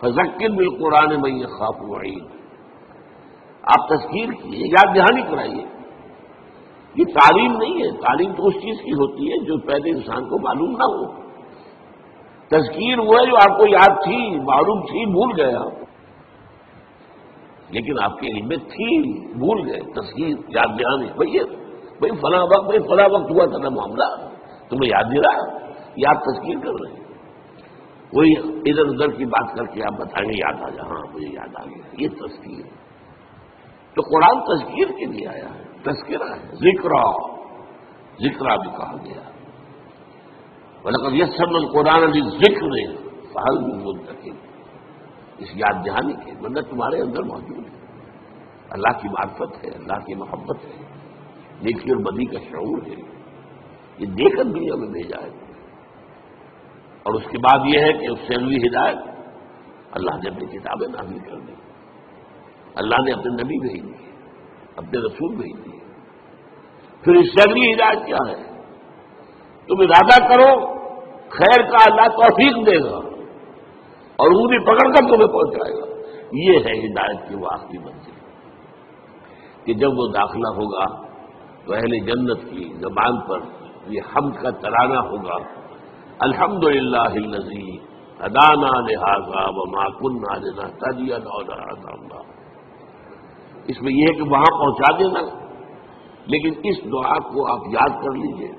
فذکر بالقرآن من یخاف وعید، آپ تذکیر کیے، یاد دہانی کرائیے. یہ تعلیم نہیں ہے، تعلیم تو اس چیز کی ہوتی ہے جو پہلے انسان کو معلوم نہ ہو. تذکیر وہ ہے جو آپ کو یاد تھی، معلوم تھی، بھول گئے آپ، لیکن آپ کے علم میں تھی، بھول گئے. تذکیر یاد دہانی، بھائی فلاں وقت ہوا تھا نا معاملہ، تمہیں یاد نہیں رہا، یہ آپ تذکیر کر رہے ہیں. کوئی ادھر ادھر کی بات کر کے آپ بتائیں گے یاد آ جائے، ہاں مجھے یاد آ گیا، یہ تذکیر. تو قرآن تذکیر کے لیے آیا ہے، تذکرہ ہے، ذکرہ بھی کہا گیا. وَلَقَدْ يَسَّرْنَا الْقُرْآنَ لِلذِّكْرِ فَهَلْ مِن مُّدَّكِرٍ، اس یاد دہانی کے ورنہ تمہارے اندر موجود ہے. اللہ کی معرفت ہے، اللہ کی محبت ہے، نیکی اور بدی کا شعور ہے، یہ دے کر دنیا میں بھیجا ہے. اور اس کے بعد یہ ہے کہ اس سے اگلی ہدایت اللہ نے اپنی کتابیں نازل کر دی، اللہ نے اپنے نبی بھیج دیے، اپنے رسول بھیج دیے. پھر اس سے اگلی ہدایت کیا ہے؟ تم ارادہ کرو خیر کا، اللہ توفیق دے گا اور انگلی پکڑ کر تمہیں پہنچائے گا. یہ ہے ہدایت کی وہ آخری منزل کہ جب وہ داخلہ ہوگا تو اہل جنت کی زبان پر یہ حمد کا ترانہ ہوگا، الحمدللہ الذی ہدانا لہذا وما کنا لنہتدی لولا ان ہدانا اللہ. اس میں یہ ہے کہ وہاں پہنچا دینا، لیکن اس دعا کو آپ یاد کر لیجئے.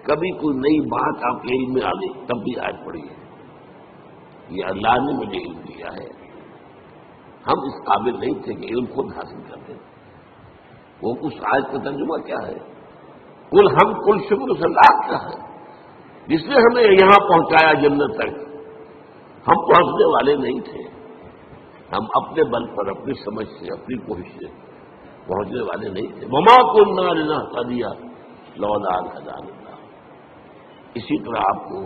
کبھی کوئی نئی بات آپ کے علم میں آ گئی تب بھی آیت پڑھیے، یہ اللہ نے مجھے علم دیا ہے، ہم اس قابل نہیں تھے کہ علم خود حاصل کرتے. وہ اس آیت کا ترجمہ کیا ہے؟ کل شکر اس اللہ کا ہے جس نے ہمیں یہاں پہنچایا جنت تک. ہم پہنچنے والے نہیں تھے، ہم اپنے بل پر، اپنی سمجھ سے، اپنی کوشش سے پہنچنے والے نہیں تھے. وما كنا لنهتدي لولا ان هدانا اللہ. اسی طرح آپ کو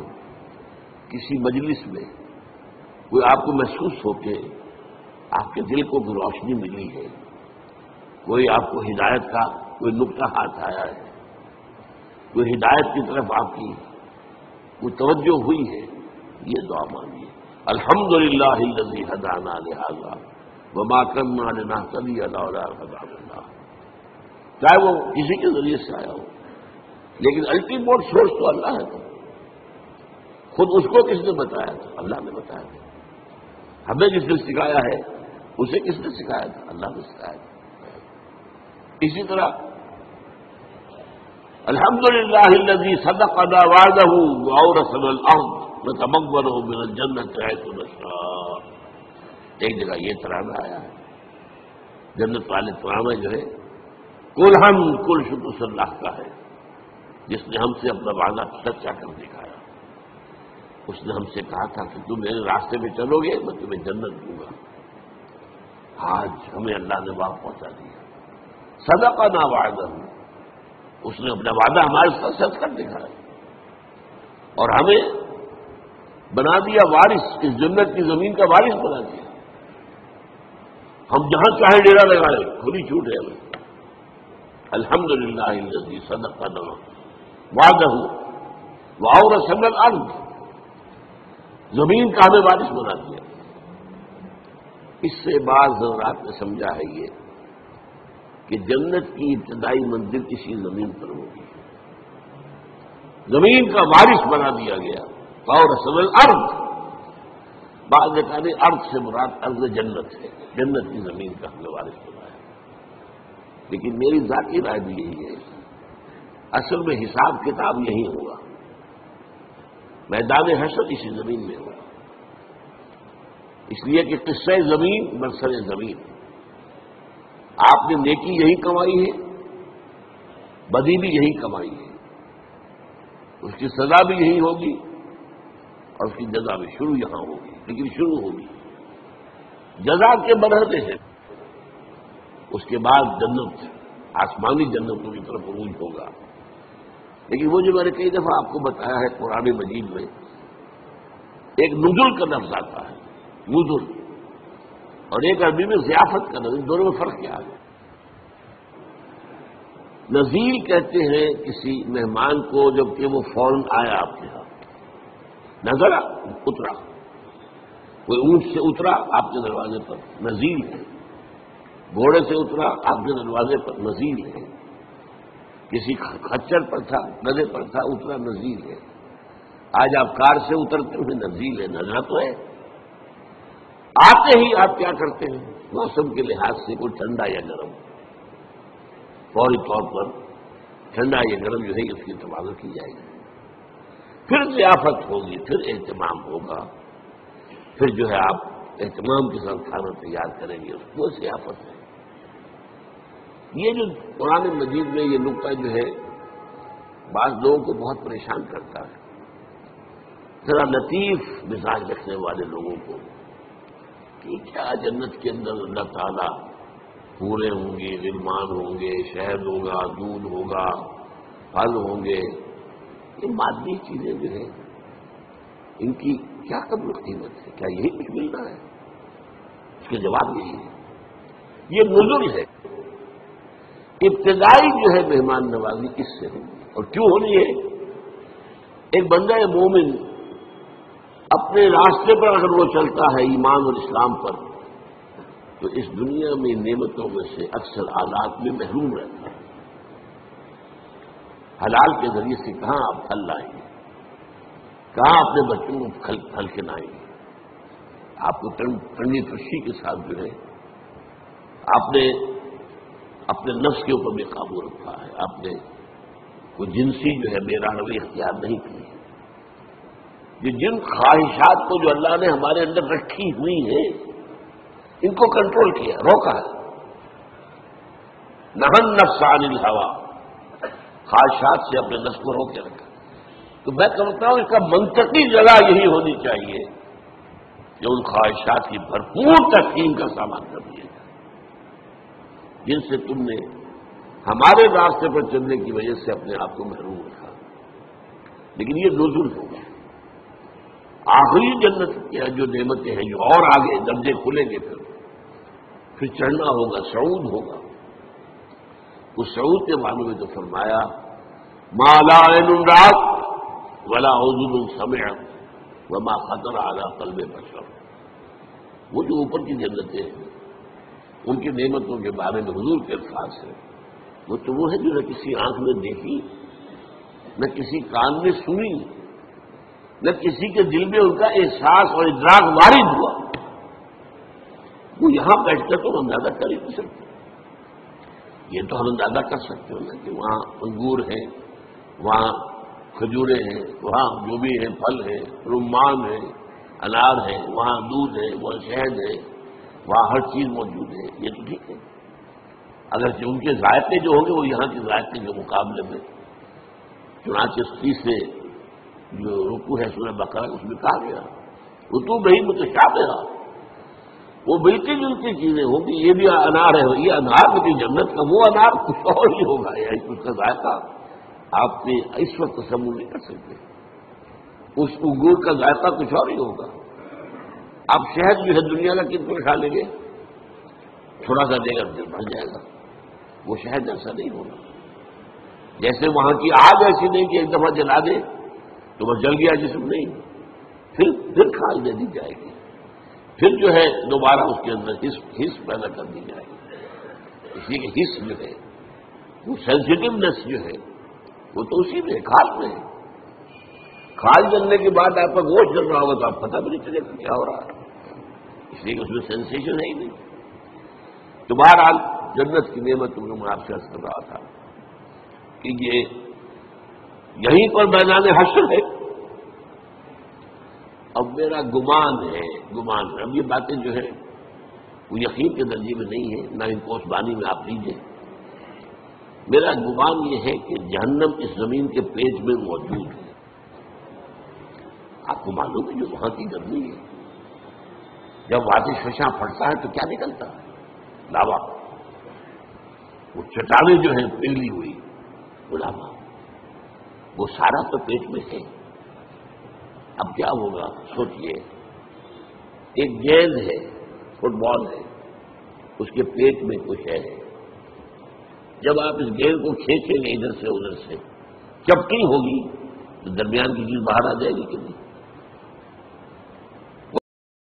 کسی مجلس میں کوئی آپ کو محسوس ہو کہ آپ کے دل کو کوئی روشنی ملی ہے، کوئی آپ کو ہدایت کا کوئی نقطہ ہاتھ آیا ہے، کوئی ہدایت کی طرف آپ کی کوئی توجہ ہوئی ہے، یہ دعا مانگیے. الحمدللہ الذی ہدانا لہذا وما كنا لنہتدی لولا ان ہدانا اللہ. چاہے وہ کسی کے ذریعے سے آیا ہو، لیکن الٹیمیٹ سورس تو اللہ ہے. خود اس کو کس نے بتایا تھا؟ اللہ نے بتایا تھا. ہمیں جس نے سکھایا ہے اسے کس نے سکھایا تھا؟ اللہ نے سکھایا تھا. اسی طرح الحمدللہ الذی صدقنا وعدہ واورثنا الارض نتبوأ من الجنة حیث نشاء. ایک جگہ یہ ترانہ آیا ہے، جنت والے ترانہ جو ہے کل شکر اللہ کا ہے جس نے ہم سے اپنا وعدہ سچا کر دکھایا. اس نے ہم سے کہا تھا کہ تم میرے راستے میں چلو گے میں تمہیں جنت دوں گا. آج ہمیں اللہ نے وہاں پہنچا دیا. صدقنا وعدہ، اس نے اپنا وعدہ ہمارے ساتھ سچ کر دکھایا اور ہمیں بنا دیا وارث، اس جنت کی زمین کا وارث بنا دیا. ہم جہاں چاہے ڈیرا لگائے، کھلی چھوٹ ہے ہمیں. الحمدللہ الذی صدقنا وعدہ واورثنا الارض، زمین کا ہمیں وارث بنا دیا. اس سے بعض حضرات نے سمجھا ہے یہ کہ جنت کی ابتدائی منزل کسی زمین پر ہوگی، زمین کا وارث بنا دیا گیا. واورثنا الارض، بعض نے کہا نہیں ارض سے مراد ارض جنت ہے، جنت کی زمین کا ہم نے وارث بنایا. لیکن میری ذاتی رائے بھی یہی ہے، اصل میں حساب کتاب یہی ہوگا، میدان حشر اسی زمین میں ہوگا. اس لیے کہ قصہ زمین برسر زمین، آپ نے نیکی یہی کمائی ہے، بدی بھی یہی کمائی ہے، اس کی سزا بھی یہی ہوگی اور اس کی جزا بھی شروع یہاں ہوگی. لیکن شروع ہوگی جزا کے مرحلے سے، اس کے بعد جنت، آسمانی جنتوں کی طرف عروج ہوگا. لیکن وہ جو میں نے کئی دفعہ آپ کو بتایا ہے قرآن مجید میں ایک نزول کا لفظ آتا ہے، نزول، اور ایک عربی میں ضیافت کا لفظ، دونوں میں فرق کیا ہے؟ نزیل کہتے ہیں کسی مہمان کو جب کہ وہ فوراً آیا آپ کے یہاں، نظر اترا. کوئی اونٹ سے اترا آپ کے دروازے پر نزیل ہے، گھوڑے سے اترا آپ کے دروازے پر نزیل ہے، کسی خچر پر تھا، گدھے پر تھا، اترا نزیل ہے۔ آج آپ کار سے اترتے ہوئے نزیل ہے، نظر تو ہے۔ آتے ہی آپ کیا کرتے ہیں؟ موسم کے لحاظ سے کوئی ٹھنڈا یا گرم، فوری طور پر ٹھنڈا یا گرم جو ہے اس کی تبادل کی جائے گی، پھر ضیافت ہوگی، پھر اہتمام ہوگا، پھر جو ہے آپ اہتمام کے ساتھ کھانا تیار کریں گے، اس کو ضیافت ہے۔ یہ جو قرآن مجید میں یہ نقطہ جو ہے بعض لوگوں کو بہت پریشان کرتا ہے، ذرا لطیف مزاج رکھنے والے لوگوں کو، کہ کیا جنت کے اندر اللہ تعالیٰ پورے ہوں گے، غلمان ہوں گے، شہد ہوگا، دودھ ہوگا، پھل ہوں گے، یہ مادی چیزیں جو ہیں ان کی کیا قدر و قیمت ہے؟ کیا یہی کچھ ملنا ہے؟ اس کا جواب یہی ہے، یہ نزل ہے۔ ابتدائی جو ہے مہمان نوازی اس سے ہوگی، اور کیوں ہونی ہے؟ ایک بندہ مومن اپنے راستے پر اگر وہ چلتا ہے ایمان اور اسلام پر، تو اس دنیا میں نعمتوں میں سے اکثر آلات میں محروم رہتا ہے۔ حلال کے ذریعے سے کہاں آپ پھل لائیں گے، کہاں اپنے بچوں کو پھل کھلائیں گے؟ آپ کو ٹنڈی ترشی کے ساتھ جو ہے آپ نے اپنے نفس کے اوپر بھی قابو رکھا ہے، آپ نے کوئی جنسی جو ہے بے راہ روی اختیار نہیں کی ہے۔ یہ جن خواہشات کو جو اللہ نے ہمارے اندر رکھی ہوئی ہیں ان کو کنٹرول کیا، روکا ہے۔ نہن نفس عن الہوی، خواہشات سے اپنے نفس کو روک کے رکھا۔ تو میں سمجھتا ہوں اس کا منطقی جگہ یہی ہونی چاہیے کہ ان خواہشات کی بھرپور تسکین کا سامان کر دیا جائے جن سے تم نے ہمارے راستے پر چلنے کی وجہ سے اپنے آپ کو محروم رکھا۔ لیکن یہ نزول ہوگا، آخری جنت کی جو نعمتیں ہیں جو اور آگے درجے کھلیں گے، پھر چڑھنا ہوگا، صعود ہوگا۔ اس صعود کے معنی میں تو فرمایا ما لا عین رأت ولا اذن سمعت وما خطر علی قلب بشر۔ وہ جو اوپر کی جنتیں ہیں ان کی نعمتوں کے بارے میں حضور کے الفاظ ہیں، وہ تو وہ ہے جو نہ کسی آنکھ نے دیکھی، نہ کسی کان نے سنی، نہ کسی کے دل میں ان کا احساس اور ادراک وارد ہوا۔ وہ یہاں بیٹھ کر تو ہم اندازہ کر ہی نہیں سکتے۔ یہ تو ہم اندازہ کر سکتے ہیں نا کہ وہاں انگور ہیں، وہاں کھجوریں ہیں، وہاں جو بھی ہیں پھل ہیں، رمان ہیں، انار ہے، وہاں دودھ ہے، وہاں شہد ہے، وہاں ہر چیز موجود ہے، یہ تو ٹھیک ہے۔ اگرچہ ان کے ذائقے جو ہوں گے وہ یہاں کے ذائقے کے مقابلے میں، چنانچہ 30 سے جو رکوع ہے سورہ بقرہ اس میں کہا گیا وہ تو بہی متشابہ، وہ ملتی جلتی چیزیں ہوں گی۔ یہ بھی انار ہے، یہ انار کی جنت کا وہ انار کچھ اور ہی ہوگا، یا اس کا ذائقہ آپ نے اس وقت تصور نہیں کر سکتے۔ اس انگور کا ذائقہ کچھ اور ہی ہوگا۔ آپ شہد جو ہے دنیا کا کتنا کھا لیں گے، تھوڑا سا دے گا دل بھر جائے گا، وہ شہد ایسا نہیں ہوگا۔ جیسے وہاں کی آگ ایسی نہیں کہ ایک دفعہ جلا دے تو وہ جل گیا جسم، نہیں، پھر کھال دے دی جائے گی، پھر جو ہے دوبارہ اس کے اندر حس پیدا کر دی جائے گی۔ اس لیے کہ حس جو ہے وہ سینسٹیونیس جو ہے وہ تو اسی میں کھال میں ہے۔ کھال جلنے کے بعد آپ کا گوشت جل رہا ہوگا تو آپ پتہ بھی نہیں چلے گا کیا ہو رہا ہے، اس لیے کہ اس میں سینسیشن ہے ہی نہیں۔ تو بہرحال جنت کی نعمت میں آپ سے عرض کر رہا تھا کہ یہ یہیں پر میدان حشر ہے۔ اب میرا گمان ہے، اب یہ باتیں جو ہے وہ یقین کے درجے میں نہیں ہے، نہ ان کو اس بانی میں آپ لیجیے۔ میرا گمان یہ ہے کہ جہنم اس زمین کے پیج میں موجود ہے۔ آپ کو معلوم ہے جو وہاں کی گرمی ہے، جب آتش فشاں پھٹتا ہے تو کیا نکلتا ہے؟ لاوا۔ وہ چٹانیں جو ہیں پگھلی ہوئی، وہ لاوا، وہ سارا تو پیٹ میں ہے۔ اب کیا ہوگا سوچئے، ایک گیند ہے، فٹ بال ہے، اس کے پیٹ میں کچھ ہے، جب آپ اس گیند کو کھینچیں گے ادھر سے ادھر سے، چپٹی ہوگی تو درمیان کی چیز باہر آ جائے گی کہ نہیں؟